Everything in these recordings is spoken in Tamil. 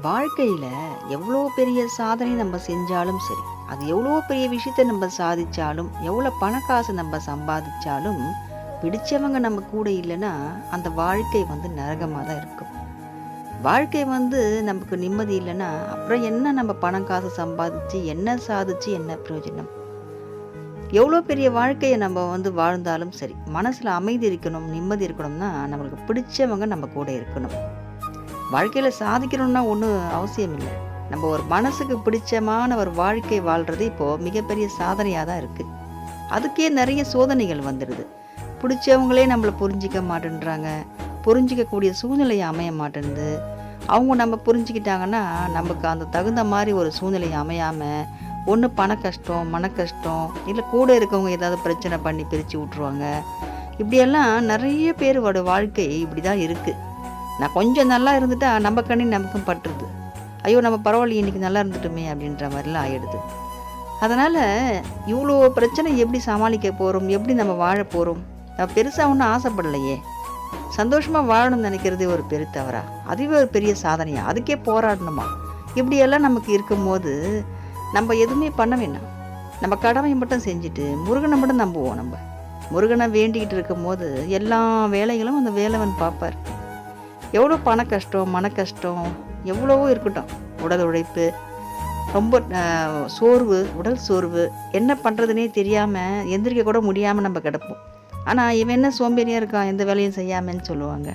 வாழ்க்கையில் எவ்வளோ பெரிய சாதனை நம்ம செஞ்சாலும் சரி, அது எவ்வளோ பெரிய விஷயத்தை நம்ம சாதிச்சாலும், எவ்வளோ பணக்காசு நம்ம சம்பாதிச்சாலும், பிடிச்சவங்க நம்ம கூட இல்லைன்னா அந்த வாழ்க்கை நரகமாக தான் இருக்கும். வாழ்க்கை நமக்கு நிம்மதி இல்லைன்னா அப்புறம் என்ன நம்ம பணம் காசு சம்பாதிச்சு என்ன சாதிச்சு என்ன பிரயோஜனம்? எவ்வளோ பெரிய வாழ்க்கையை நம்ம வாழ்ந்தாலும் சரி, மனசில் அமைதி இருக்கணும், நிம்மதி இருக்கணும்னா நம்மளுக்கு பிடிச்சவங்க நம்ம கூட இருக்கணும். வாழ்க்கையில் சாதிக்கணும்னா ஒன்றும் அவசியம் இல்லை. நம்ம ஒரு மனசுக்கு பிடிச்சமான ஒரு வாழ்க்கை வாழ்கிறது இப்போது மிகப்பெரிய சாதனையாக தான் இருக்குது. அதுக்கே நிறைய சோதனைகள் வந்துடுது. பிடிச்சவங்களே நம்மளை புரிஞ்சிக்க மாட்டேன்றாங்க, புரிஞ்சிக்கக்கூடிய சூழ்நிலை அமைய மாட்டேங்குது. அவங்க நம்ம புரிஞ்சுக்கிட்டாங்கன்னா நமக்கு அந்த தகுந்த மாதிரி ஒரு சூழ்நிலை அமையாமல் ஒன்று பண கஷ்டம், மன கஷ்டம், இல்லை கூட இருக்கவங்க ஏதாவது பிரச்சனை பண்ணி பிரித்து விட்ருவாங்க. இப்படியெல்லாம் நிறைய பேரோட வாழ்க்கை இப்படி தான் இருக்குது. நான் கொஞ்சம் நல்லா இருந்துட்டா நம்ம கண்ணி நமக்கும் பட்டுருது. ஐயோ நம்ம பரவாயில்ல இன்றைக்கி நல்லா இருந்துட்டோமே அப்படின்ற மாதிரிலாம் ஆகிடுது. அதனால் இவ்வளோ பிரச்சனை எப்படி சமாளிக்க போகிறோம், எப்படி நம்ம வாழ போகிறோம்? நம்ம பெருசாக ஒன்றும் ஆசைப்படலையே. சந்தோஷமாக வாழணும்னு நினைக்கிறதே ஒரு பெரிய தவறா? அதுவே ஒரு பெரிய சாதனையா? அதுக்கே போராடணுமா? இப்படியெல்லாம் நமக்கு இருக்கும்போது நம்ம எதுவுமே பண்ண வேண்டாம். நம்ம கடமையை மட்டும் செஞ்சுட்டு முருகனை மட்டும் நம்புவோம். நம்ம முருகனை வேண்டிக்கிட்டு இருக்கும் போது எல்லா வேலைகளும் அந்த வேலவன் பார்ப்பார். எவ்வளோ பண கஷ்டம், மன கஷ்டம் எவ்வளவோ இருக்கட்டும், உடல் உழைப்பு, ரொம்ப சோர்வு, உடல் சோர்வு, என்ன பண்ணுறதுனே தெரியாமல் எந்திரிக்க கூட முடியாமல் நம்ம கிடப்போம். ஆனால் இவன் என்ன சோம்பேறியாக இருக்கான், எந்த வேலையும் செய்யாமன்னு சொல்லுவாங்க.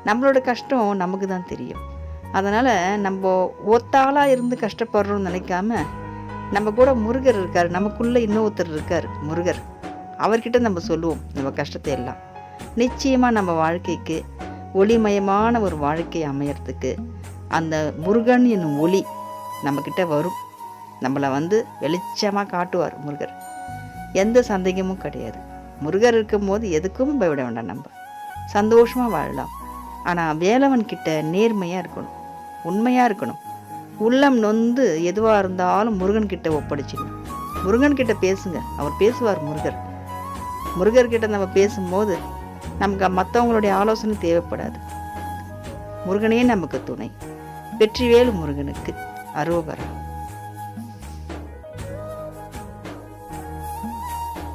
நம்மளோட கஷ்டம் நமக்கு தான் தெரியும். அதனால் நம்ம ஒத்தாளாக இருந்து கஷ்டப்படுறோம்னு நினைக்காம, நம்ம கூட முருகர் இருக்கார், நமக்குள்ளே இன்னொருத்தர் இருக்கார் முருகர். அவர்கிட்ட நம்ம சொல்லுவோம் நம்ம கஷ்டத்தை எல்லாம். நிச்சயமாக நம்ம வாழ்க்கைக்கு ஒளிமயமான ஒரு வாழ்க்கை அமையறதுக்கு அந்த முருகன் என்னும் ஒளி நம்மக்கிட்ட வரும். நம்மளை வெளிச்சமாக காட்டுவார் முருகர். எந்த சந்தேகமும் கிடையாது. முருகர் இருக்கும்போது எதுக்கும் பயப்பட வேண்டாம். நம்ம சந்தோஷமாக வாழலாம். ஆனால் வேலவன்கிட்ட நேர்மையாக இருக்கணும், உண்மையாக இருக்கணும். உள்ளம் நொந்து எதுவாக இருந்தாலும் முருகன்கிட்ட ஒப்படைச்சிடணும். முருகன்கிட்ட பேசுங்க, அவர் பேசுவார். முருகர்கிட்ட நம்ம பேசும்போது நமக்கு மற்றவங்களுடைய ஆலோசனை தேவைப்படாது. முருகனே நமக்கு துணை. வெற்றிவேல் முருகனுக்கு அரோகரா.